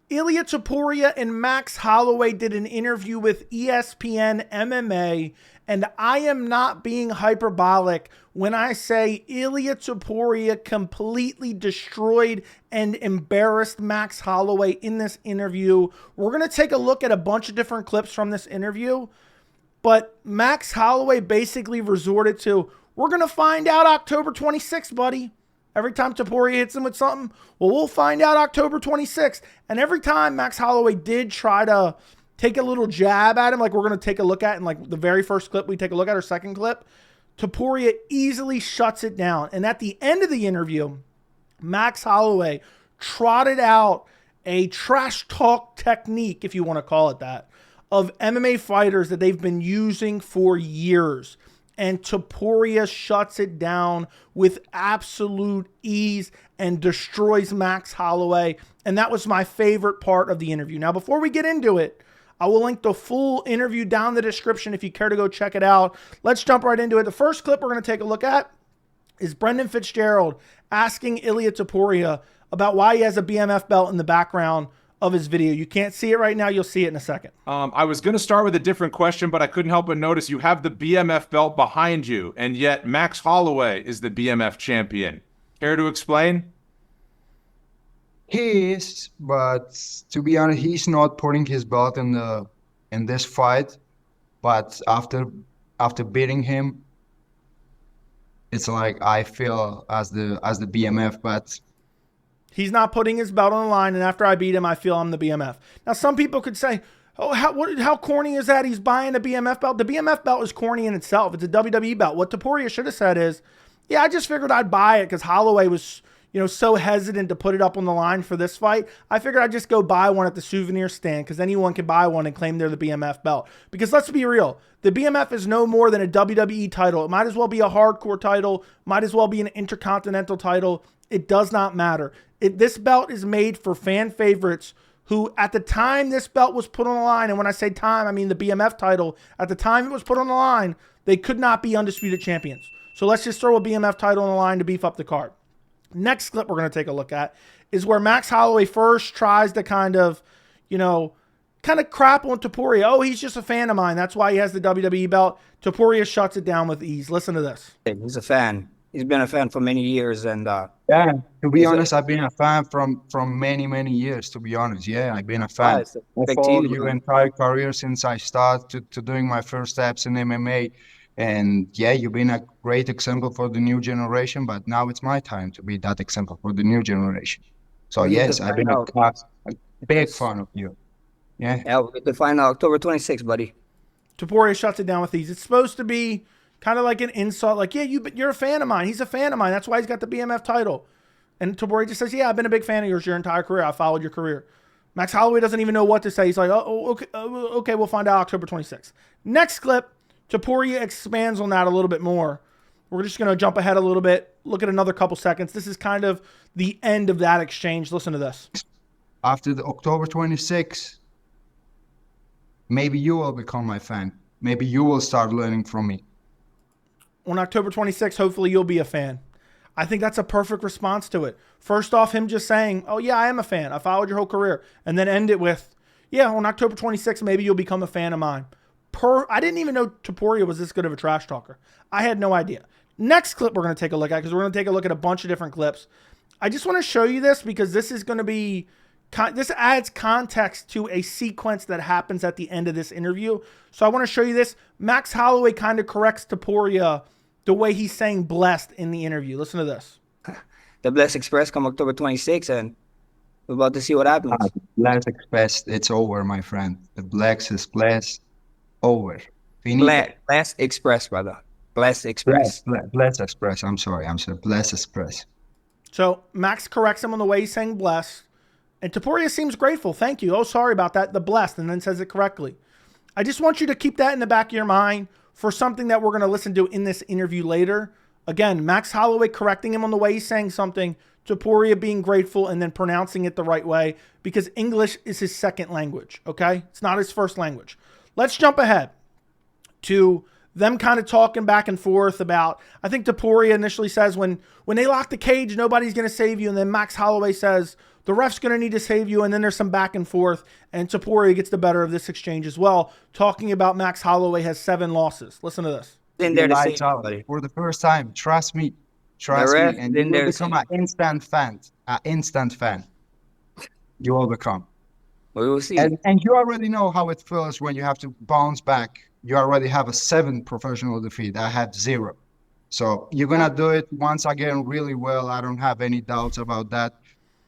Ilia Topuria and Max Holloway did an interview with ESPN MMA, and I am not being hyperbolic when I say Ilia Topuria completely destroyed and embarrassed Max Holloway in this interview. We're going to take a look at a bunch of different clips from this interview, but Max Holloway basically resorted to, we're going to find out October 26th, buddy. Every time Topuria hits him with something, well, we'll find out October 26th. And every time Max Holloway did try to take a little jab at him, like we're going to take a look at in like the very first clip we take a look at, or second clip, Topuria easily shuts it down. And at the end of the interview, Max Holloway trotted out a trash talk technique, if you want to call it that, of MMA fighters that they've been using for years. And Topuria shuts it down with absolute ease and destroys Max Holloway. And that was my favorite part of the interview. Now, before we get into it, I will link the full interview down in the description if you care to go check it out. Let's jump right into it. The first clip we're going to take a look at is Brendan Fitzgerald asking Ilia Topuria about why he has a BMF belt in the background of his video. You can't see it right now. You'll see it in a second. I was going to start with a different question, but I couldn't help but notice you have the BMF belt behind you, and yet Max Holloway is the BMF champion. Care to explain? He is, but to be honest, he's not putting his belt in this fight. But after beating him, it's like I feel as the BMF, but he's not putting his belt on the line, and after I beat him, I feel I'm the BMF. Now, some people could say, oh, how corny is that? He's buying a BMF belt. The BMF belt is corny in itself. It's a WWE belt. What Topuria should have said is, yeah, I just figured I'd buy it because Holloway was, so hesitant to put it up on the line for this fight. I figured I'd just go buy one at the souvenir stand because anyone can buy one and claim they're the BMF belt. Because let's be real, the BMF is no more than a WWE title. It might as well be a hardcore title, might as well be an intercontinental title. It does not matter. This belt is made for fan favorites who, at the time this belt was put on the line, and when I say time, I mean the BMF title, at the time it was put on the line, they could not be undisputed champions. So let's just throw a BMF title on the line to beef up the card. Next clip we're going to take a look at is where Max Holloway first tries to kind of crap on Topuria. Oh, he's just a fan of mine. That's why he has the WWE belt. Topuria shuts it down with ease. Listen to this. He's a fan. He's been a fan for many years, and yeah, to be honest, I've been a fan from many years. To be honest, yeah, I've been a fan. I followed your entire career since I started to doing my first steps in MMA, and yeah, you've been a great example for the new generation. But now it's my time to be that example for the new generation. So yes, I've been a big fan of you. Yeah, we'll get the final October 26th, buddy. Topuria shuts it down with ease. It's supposed to be kind of like an insult, like, yeah, you're a fan of mine. He's a fan of mine. That's why he's got the BMF title. And Topuria just says, yeah, I've been a big fan of yours your entire career. I followed your career. Max Holloway doesn't even know what to say. He's like, okay, we'll find out October 26th. Next clip, Topuria expands on that a little bit more. We're just going to jump ahead a little bit, look at another couple seconds. This is kind of the end of that exchange. Listen to this. After the October 26th, maybe you will become my fan. Maybe you will start learning from me. On October 26th, hopefully you'll be a fan. I think that's a perfect response to it. First off, him just saying, oh yeah, I am a fan. I followed your whole career. And then end it with, yeah, on October 26th, maybe you'll become a fan of mine. I didn't even know Topuria was this good of a trash talker. I had no idea. Next clip we're going to take a look at, because we're going to take a look at a bunch of different clips. I just want to show you this because this is going to be, this adds context to a sequence that happens at the end of this interview. So I want to show you this. Max Holloway kind of corrects Topuria the way he's saying blessed in the interview. Listen to this. The Blessed Express come October 26th, and we're about to see what happens. Blessed Express, it's over, my friend. The Blessed Express, over. Blessed Express, brother. Blessed Express. Blessed Express. I'm sorry. Blessed Express. So Max corrects him on the way he's saying blessed. And Topuria seems grateful. Thank you. Oh, sorry about that. The blessed, and then says it correctly. I just want you to keep that in the back of your mind for something that we're going to listen to in this interview later. Again, Max Holloway correcting him on the way he's saying something, Topuria being grateful and then pronouncing it the right way, because English is his second language, okay? It's not his first language. Let's jump ahead to them kind of talking back and forth about, I think Topuria initially says when they lock the cage, nobody's going to save you. And then Max Holloway says, the ref's going to need to save you. And then there's some back and forth. And Topuria gets the better of this exchange as well. Talking about Max Holloway has 7 losses. Listen to this. In there to save somebody. For the first time, trust me. Trust me. And you will become an instant fan. An instant fan. You will become. We will see. And you already know how it feels when you have to bounce back. You already have a 7 professional defeat. I have 0. So you're going to do it once again really well. I don't have any doubts about that.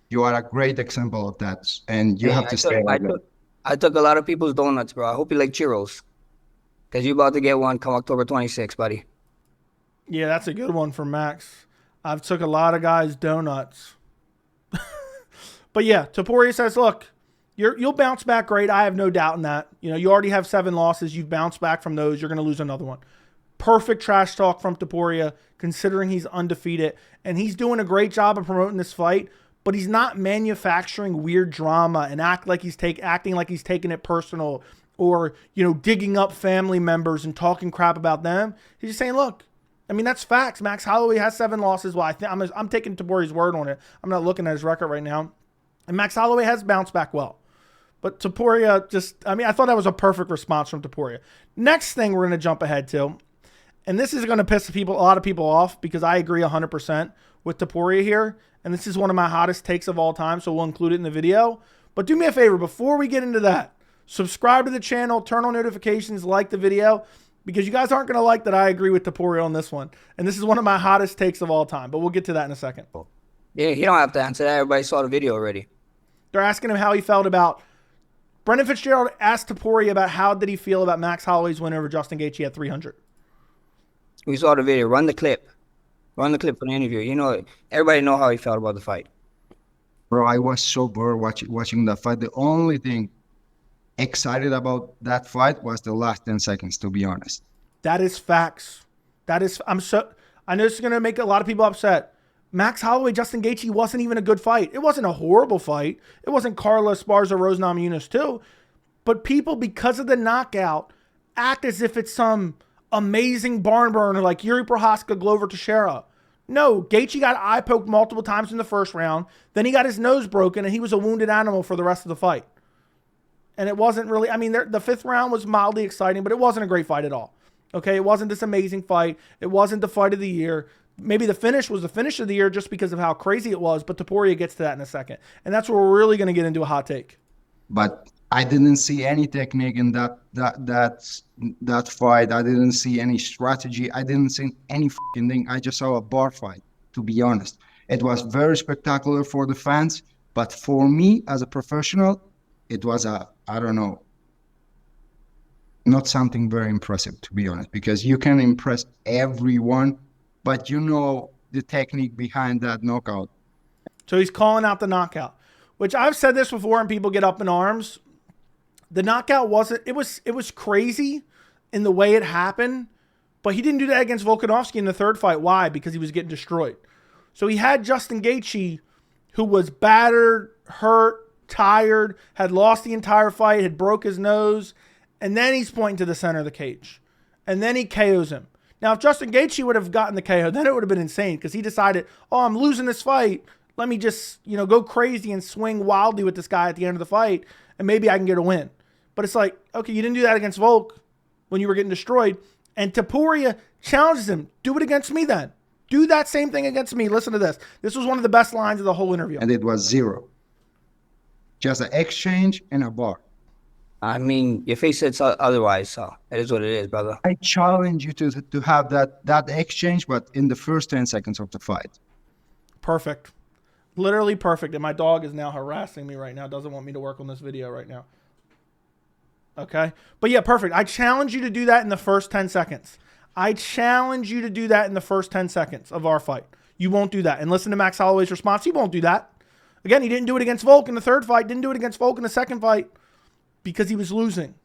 You are a great example of that. And you have to stay like that. I took a lot of people's donuts, bro. I hope you like churros. Because you're about to get one come October 26th, buddy. Yeah, that's a good one for Max. I've took a lot of guys' donuts. But yeah, Topuria says, look, you'll bounce back great. I have no doubt in that. You know, you already have 7 losses. You've bounced back from those. You're going to lose another one. Perfect trash talk from Topuria, considering he's undefeated. And he's doing a great job of promoting this fight, but he's not manufacturing weird drama and acting like he's taking it personal, or, you know, digging up family members and talking crap about them. He's just saying, look, I mean, that's facts. Max Holloway has 7 losses. Well, I'm taking Topuria's word on it. I'm not looking at his record right now. And Max Holloway has bounced back well. But Topuria I thought that was a perfect response from Topuria. Next thing we're going to jump ahead to, and this is going to piss a lot of people off because I agree 100% with Topuria here. And this is one of my hottest takes of all time, so we'll include it in the video. But do me a favor, before we get into that, subscribe to the channel, turn on notifications, like the video, because you guys aren't going to like that I agree with Topuria on this one. And this is one of my hottest takes of all time, but we'll get to that in a second. Yeah, you don't have to answer that. Everybody saw the video already. They're asking him how he felt about... Brendan Fitzgerald asked Topuria about how did he feel about Max Holloway's win over Justin Gaethje at 300. We saw the video. Run the clip. Run the clip for the interview. You know, everybody know how he felt about the fight. Bro, I was so bored watching that fight. The only thing excited about that fight was the last 10 seconds, to be honest. That is facts. I know this is going to make a lot of people upset. Max Holloway, Justin Gaethje wasn't even a good fight. It wasn't a horrible fight. It wasn't Carla Esparza, Rose Namajunas too. But people, because of the knockout, act as if it's some amazing barn burner like Yuri Prochazka, Glover Teixeira. No, Gaethje got eye poked multiple times in the first round. Then he got his nose broken, and he was a wounded animal for the rest of the fight. And it wasn't really, I mean, the 5th round was mildly exciting, but it wasn't a great fight at all. Okay, it wasn't this amazing fight. It wasn't the fight of the year. Maybe the finish was the finish of the year just because of how crazy it was, but Topuria gets to that in a second. And that's where we're really going to get into a hot take. But I didn't see any technique in that fight. I didn't see any strategy. I didn't see any fucking thing. I just saw a bar fight, to be honest. It was very spectacular for the fans, but for me as a professional, it was I don't know, not something very impressive, to be honest, because you can impress everyone, but you know the technique behind that knockout. So he's calling out the knockout, which I've said this before and people get up in arms. The knockout it was crazy in the way it happened, but he didn't do that against Volkanovski in the 3rd fight. Why? Because he was getting destroyed. So he had Justin Gaethje, who was battered, hurt, tired, had lost the entire fight, had broke his nose, and then he's pointing to the center of the cage. And then he KOs him. Now, if Justin Gaethje would have gotten the KO, then it would have been insane because he decided, oh, I'm losing this fight. Let me just, go crazy and swing wildly with this guy at the end of the fight, and maybe I can get a win. But it's like, okay, you didn't do that against Volk when you were getting destroyed. And Topuria challenges him, do it against me then. Do that same thing against me. Listen to this. This was one of the best lines of the whole interview. And it was 0. Just an exchange and a bar. I mean, your face said otherwise, so it is what it is, brother. I challenge you to have that exchange, but in the first 10 seconds of the fight. Perfect. Literally perfect. And my dog is now harassing me right now. Doesn't want me to work on this video right now. Okay? But yeah, perfect. I challenge you to do that in the first 10 seconds. I challenge you to do that in the first 10 seconds of our fight. You won't do that. And listen to Max Holloway's response. He won't do that. Again, he didn't do it against Volk in the 3rd fight. Didn't do it against Volk in the 2nd fight because he was losing.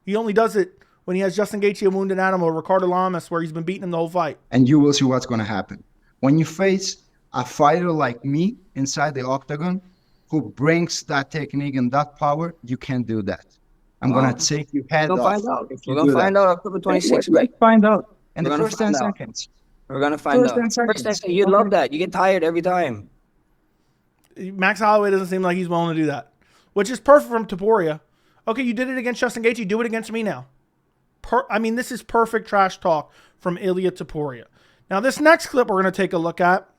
He only does it when he has Justin Gaethje, a wounded animal, or Ricardo Lamas, where he's been beating him the whole fight. And you will see what's going to happen. When you face a fighter like me inside the octagon who brings that technique and that power, you can't do that. I'm going to take you head off. We're going to find out October 26th. Let's find out in the first 10 seconds. We're going to find out. First 10 seconds. You love that. You get tired every time. Max Holloway doesn't seem like he's willing to do that, which is perfect from Topuria. Okay, you did it against Justin Gaethje. Do it against me now. I mean, this is perfect trash talk from Ilia Topuria. Now, this next clip we're going to take a look at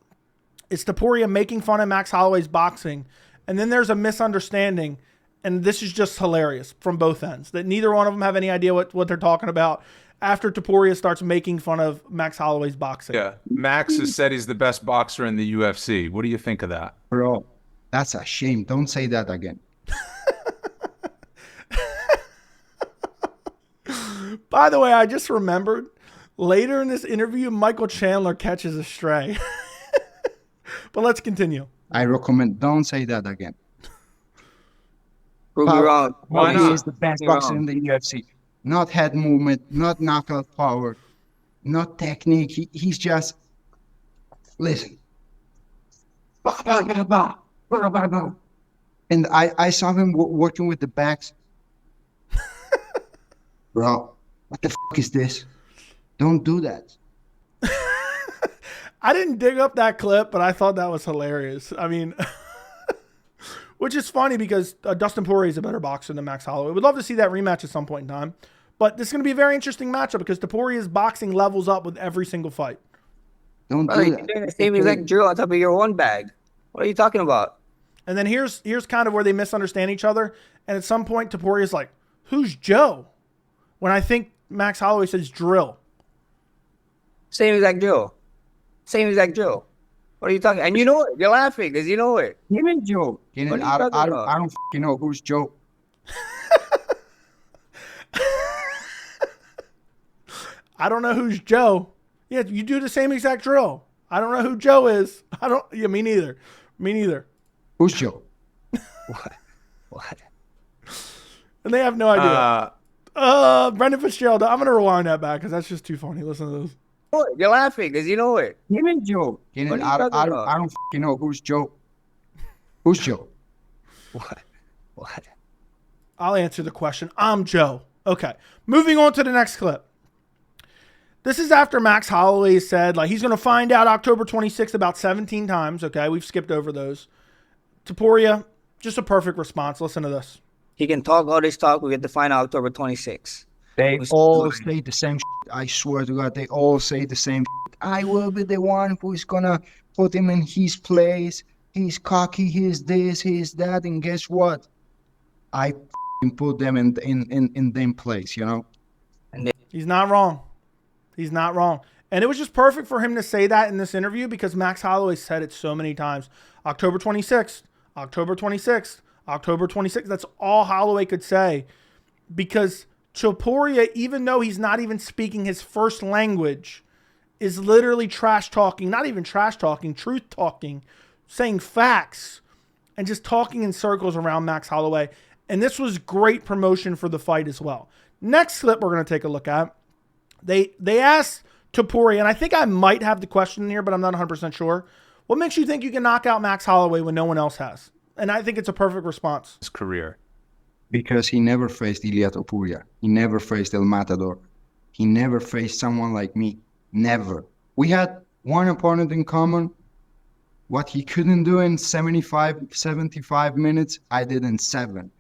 is Topuria making fun of Max Holloway's boxing. And then there's a misunderstanding. And this is just hilarious from both ends, that neither one of them have any idea what they're talking about after Topuria starts making fun of Max Holloway's boxing. Yeah, Max has said he's the best boxer in the UFC. What do you think of that? Bro, that's a shame. Don't say that again. By the way, I just remembered later in this interview, Michael Chandler catches a stray. But let's continue. I recommend don't say that again. Prove me wrong. Why He not? is the best boxer in the UFC. Not head movement, not knockout power, not technique. He's just, listen. And I saw him working with the backs. Bro, what the fuck is this? Don't do that. I didn't dig up that clip, but I thought that was hilarious. I mean, which is funny because Dustin Poirier is a better boxer than Max Holloway. We'd love to see that rematch at some point in time. But this is going to be a very interesting matchup because Topuria's boxing levels up with every single fight. Don't Brother, do you're that. doing the same exact drill on top of your one bag. What are you talking about? And then here's kind of where they misunderstand each other. And at some point, Topuria's like, "Who's Joe?" When I think Max Holloway says drill. Same exact drill. Same exact drill. What are you talking? And you know it. You're laughing because you know it. Even Joe. What are you I talking about? don't fucking know who's Joe. I don't know who's Joe. Yeah, you do the same exact drill. I don't know who Joe is. Yeah, me neither. Me neither. Who's Joe? What? And they have no idea. Brendan Fitzgerald. I'm going to rewind that back because that's just too funny. Listen to this. You're laughing because you know it. Even Joe. What are you I talking about? don't fucking know who's Joe. Who's Joe? What? I'll answer the question. I'm Joe. Okay. Moving on to the next clip. This is after Max Holloway said like he's going to find out October 26th about 17 times. Okay. We've skipped over those. Topuria, just a perfect response. Listen to this. He can talk all this talk. We get to find out October 26th. They all say the same shit. I swear to God, they all say the same shit. I will be the one who's gonna put him in his place. He's cocky, he's this, he's that, and guess what? I put them in them place, you know? He's not wrong. He's not wrong. And it was just perfect for him to say that in this interview because Max Holloway said it so many times. October 26th, October 26th, October 26th. That's all Holloway could say because Topuria, even though he's not even speaking his first language, is literally trash talking, not even trash talking, truth talking, saying facts, and just talking in circles around Max Holloway. And this was great promotion for the fight as well. Next clip we're going to take a look at. They asked Topuria, and I think I might have the question in here, but I'm not 100% sure. What makes you think you can knock out Max Holloway when no one else has? And I think it's a perfect response. His career. Because he never faced Ilia Topuria. He never faced El Matador. He never faced someone like me. Never. We had one opponent in common. What he couldn't do in 75 minutes, I did in 7.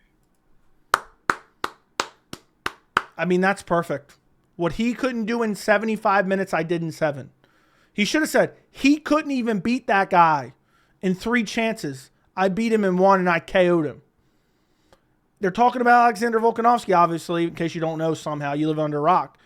I mean, that's perfect. What he couldn't do in 75 minutes, I did in 7. He should have said, he couldn't even beat that guy in 3 chances. I beat him in 1 and I KO'd him. They're talking about Alexander Volkanovski, obviously, in case you don't know somehow. You live under a rock.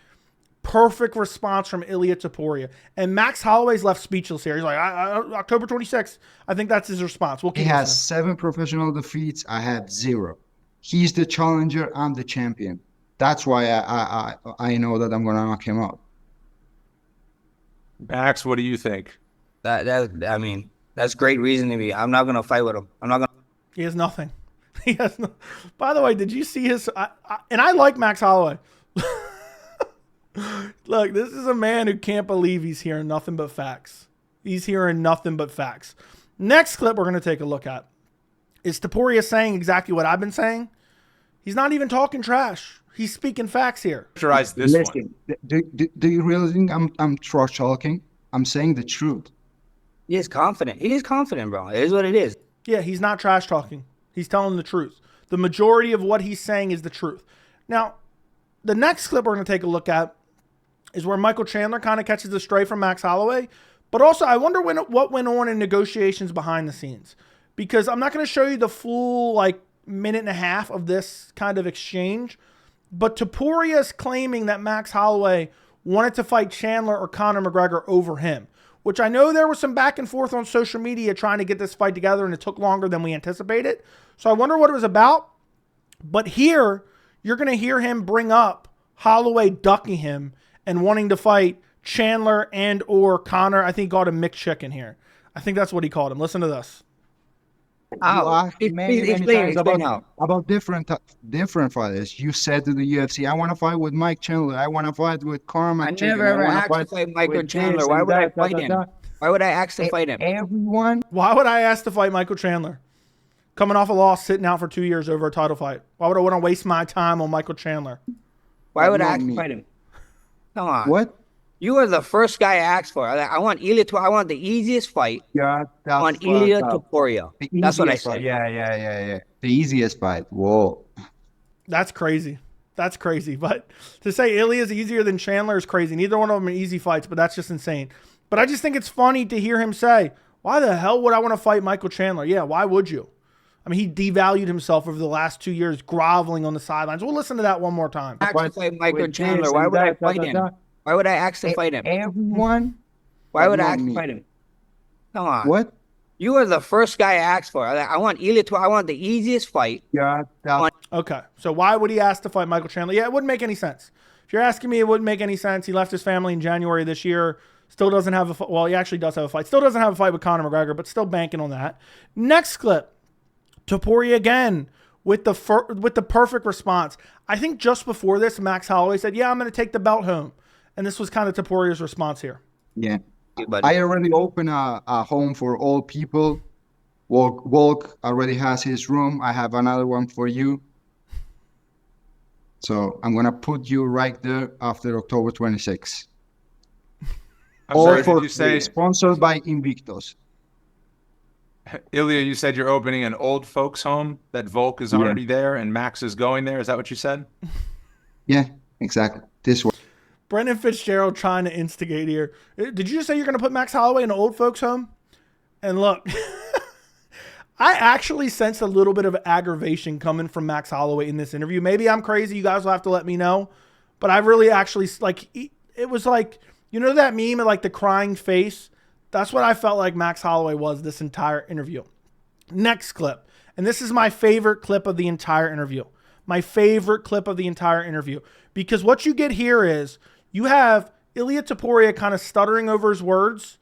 Perfect response from Ilia Topuria. And Max Holloway's left speechless here. He's like, October 26th, I think that's his response. He has 7 professional defeats. I have 0. He's the challenger. I'm the champion. That's why I know that I'm going to knock him out. Max, what do you think? I mean, that's great reason to be. I'm not going to fight with him. I'm not going to. He has nothing. He has no. By the way, did you see his? And I like Max Holloway. Look, this is a man who can't believe he's hearing nothing but facts. He's hearing nothing but facts. Next clip we're going to take a look at is Topuria saying exactly what I've been saying. He's not even talking trash. He's speaking facts here. Characterize this Listen, one. do you really think I'm trash talking? I'm saying the truth. He is confident. He is confident, bro. It is what it is. Yeah, he's not trash talking. He's telling the truth. The majority of what he's saying is the truth. Now, the next clip we're going to take a look at is where Michael Chandler kind of catches the stray from Max Holloway. But also, I wonder what went on in negotiations behind the scenes. Because I'm not going to show you the full minute and a half of this kind of exchange. But Topuria is claiming that Max Holloway wanted to fight Chandler or Conor McGregor over him. Which I know there was some back and forth on social media trying to get this fight together, and it took longer than we anticipated. So I wonder what it was about. But here, you're going to hear him bring up Holloway ducking him and wanting to fight Chandler and or Conor. I think he called him Mick Chicken here. I think that's what he called him. Listen to this. You asked many times about different fighters. You said to the UFC, I want to fight with Mike Chandler. I want to fight with Carmen. I never ever asked to fight Michael Chandler. Why would I fight him? Why would I ask to fight him? Everyone. Why would I ask to fight Michael Chandler? Coming off a loss, sitting out for 2 years over a title fight. Why would I want to waste my time on Michael Chandler? Why would I ask to fight him? Come on. What? You are the first guy I asked for. I want Ilia I want the easiest fight. Yeah, I want Ilia Topuria. That's what I said. Yeah. The easiest fight. Whoa. That's crazy. That's crazy. But to say Ilia is easier than Chandler is crazy. Neither one of them are easy fights, but that's just insane. But I just think it's funny to hear him say, why the hell would I want to fight Michael Chandler? Yeah, why would you? I mean, he devalued himself over the last 2 years, groveling on the sidelines. We'll listen to that one more time. I asked to fight Michael Chandler. Why would I fight him? Why would I ask to fight him? Everyone. Why would I ask to fight him? Come on. What? You are the first guy I asked for. I want Ilia I want the easiest fight. Yeah. Okay, so why would he ask to fight Michael Chandler? Yeah, it wouldn't make any sense. If you're asking me, it wouldn't make any sense. He left his family in January this year. Still doesn't have a well, he actually does have a fight. Still doesn't have a fight with Conor McGregor, but still banking on that. Next clip. Topuria again with the perfect response. I think just before this, Max Holloway said, yeah, I'm going to take the belt home. And this was kind of Topuria's response here. Yeah. I already opened a home for all people. Volk already has his room. I have another one for you. So I'm going to put you right there after October 26th. Did you say sponsored by Invictus? Ilia, you said you're opening an old folks home, that Volk is already there and Max is going there. Is that what you said? Yeah, exactly. This way. Brendan Fitzgerald trying to instigate here. Did you just say you're going to put Max Holloway in an old folks home? And look, I actually sensed a little bit of aggravation coming from Max Holloway in this interview. Maybe I'm crazy. You guys will have to let me know. But I really actually, it was like, you know that meme of the crying face? That's what I felt like Max Holloway was this entire interview. Next clip. And this is my favorite clip of the entire interview. My favorite clip of the entire interview. Because what you get here is you have Ilia Topuria kind of stuttering over his words,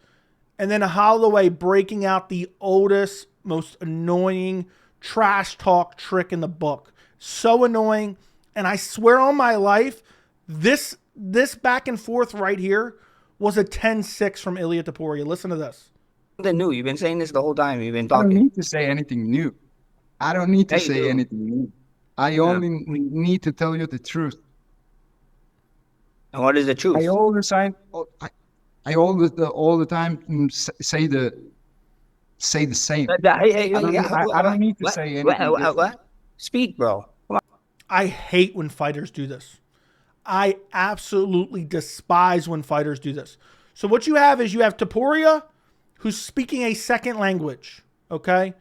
and then Holloway breaking out the oldest, most annoying trash talk trick in the book. So annoying. And I swear on my life, this back and forth right here was a 10-6 from Ilia Topuria. Listen to this. Something new. You've been saying this the whole time. You've been I talking. don't need to say anything new. I don't need to say anything new. I only need to tell you the truth. And what is the truth? I all the time say the same. I don't need to say anything. What? Speak, bro. Come on. I hate when fighters do this. I absolutely despise when fighters do this. So what you have is you have Topuria, who's speaking a second language, okay?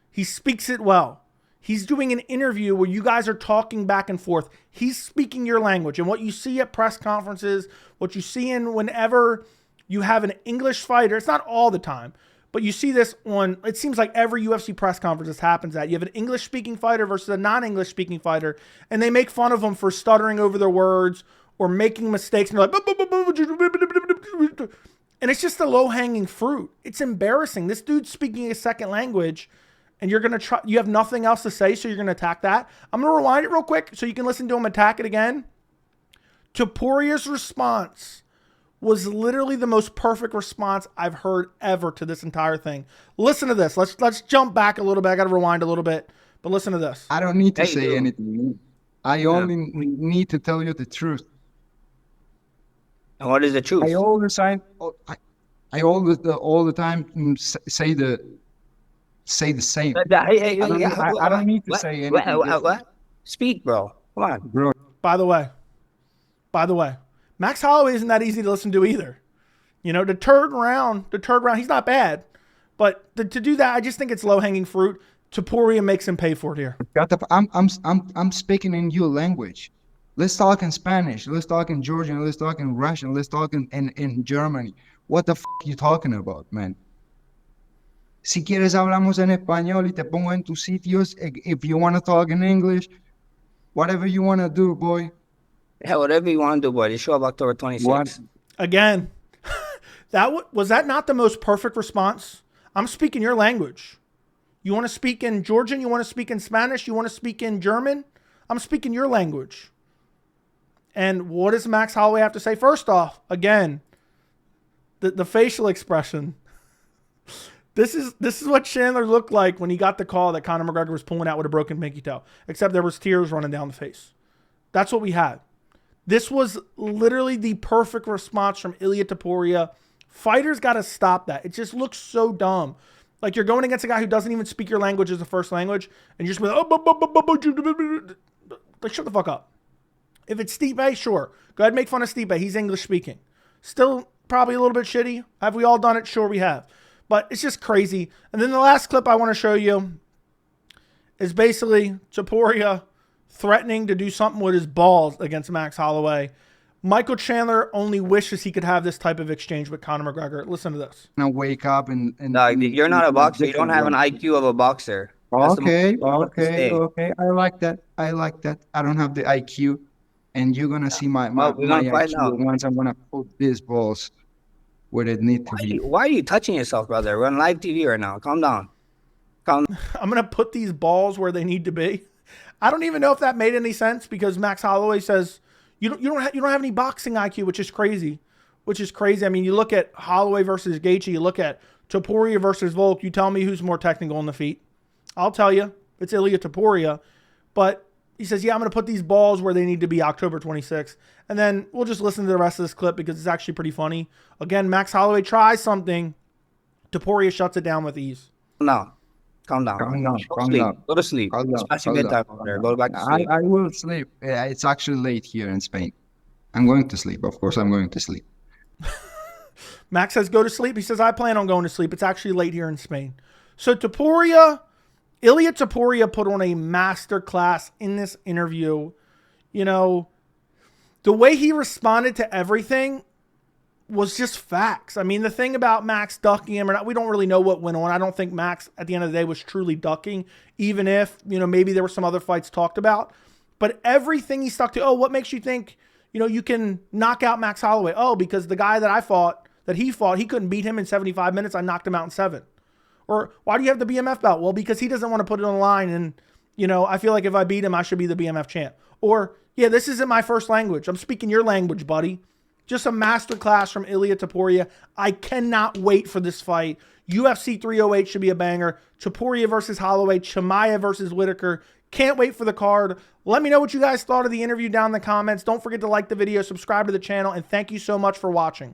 He speaks it well. He's doing an interview where you guys are talking back and forth. He's speaking your language. And what you see at press conferences, what you see in whenever you have an English fighter, it's not all the time, but you see this on, it seems like every UFC press conference this happens at. You have an English-speaking fighter versus a non-English-speaking fighter, and they make fun of them for stuttering over their words or making mistakes. And they're like, and it's just the low-hanging fruit. It's embarrassing. This dude's speaking a second language, and you're going to try, you have nothing else to say, so you're going to attack that. I'm going to rewind it real quick so you can listen to him attack it again. Topuria's response was literally the most perfect response I've heard ever to this entire thing. Listen to this. Let's jump back a little bit. I got to rewind a little bit, but listen to this. I don't need to say anything. I only need to tell you the truth. And what is the truth? I all the time say say the same. I don't need to say anything. What? Speak, bro. Come on, Bro. By the way, Max Holloway isn't that easy to listen to either. You know, the third round, he's not bad. But to do that, I just think it's low-hanging fruit. Topuria makes him pay for it here. I'm speaking in your language. Let's talk in Spanish. Let's talk in Georgian. Let's talk in Russian. Let's talk in Germany. What the f are you talking about, man? Si quieres hablamos en español y te pongo en tus sitios. If you want to talk in English, whatever you want to do, boy. Yeah, whatever you want to do, boy. The show of October 26th. Again, was that not the most perfect response? I'm speaking your language. You want to speak in Georgian? You want to speak in Spanish? You want to speak in German? I'm speaking your language. And what does Max Holloway have to say? First off, again, the facial expression. This is what Chandler looked like when he got the call that Conor McGregor was pulling out with a broken pinky toe. Except there was tears running down the face. That's what we had. This was literally the perfect response from Ilia Topuria. Fighters got to stop that. It just looks so dumb. Like you're going against a guy who doesn't even speak your language as a first language, and you're just like, like, shut the fuck up. If it's Stipe, sure. Go ahead and make fun of Stipe. He's English speaking. Still probably a little bit shitty. Have we all done it? Sure we have. But it's just crazy. And then the last clip I want to show you is basically Topuria threatening to do something with his balls against Max Holloway. Michael Chandler only wishes he could have this type of exchange with Conor McGregor. Listen to this. Now wake up and no, you're not a boxer. You don't have an IQ of a boxer. Okay. I like that. I don't have the IQ, and you're gonna see my IQ once I'm gonna put these balls where it need to be. Why are you touching yourself, brother? We're on live TV right now. Calm down. I'm gonna put these balls where they need to be. I don't even know if that made any sense because Max Holloway says you don't have any boxing IQ, which is crazy. I mean, you look at Holloway versus Gaethje, you look at Topuria versus Volk. You tell me who's more technical on the feet. I'll tell you, it's Ilia Topuria. But he says, yeah, I'm going to put these balls where they need to be October 26th. And then we'll just listen to the rest of this clip because it's actually pretty funny. Again, Max Holloway tries something. Topuria shuts it down with ease. No. Calm down. Go to sleep. It's bedtime over there. Go back to sleep. I will sleep. Yeah, it's actually late here in Spain. I'm going to sleep. Of course, I'm going to sleep. Max says, go to sleep. He says, I plan on going to sleep. It's actually late here in Spain. So Ilia Topuria put on a master class in this interview. You know, the way he responded to everything was just facts. I mean, the thing about Max ducking him or not, we don't really know what went on. I don't think Max, at the end of the day, was truly ducking, even if, you know, maybe there were some other fights talked about. But everything he stuck to, oh, what makes you think, you know, you can knock out Max Holloway? Oh, because the guy that he fought, he couldn't beat him in 75 minutes. I knocked him out in 7. Or why do you have the BMF belt? Well, because he doesn't want to put it on the line. And, you know, I feel like if I beat him, I should be the BMF champ. Or, yeah, this isn't my first language. I'm speaking your language, buddy. Just a masterclass from Ilia Topuria. I cannot wait for this fight. UFC 308 should be a banger. Topuria versus Holloway. Chimaev versus Whitaker. Can't wait for the card. Let me know what you guys thought of the interview down in the comments. Don't forget to like the video, subscribe to the channel, and thank you so much for watching.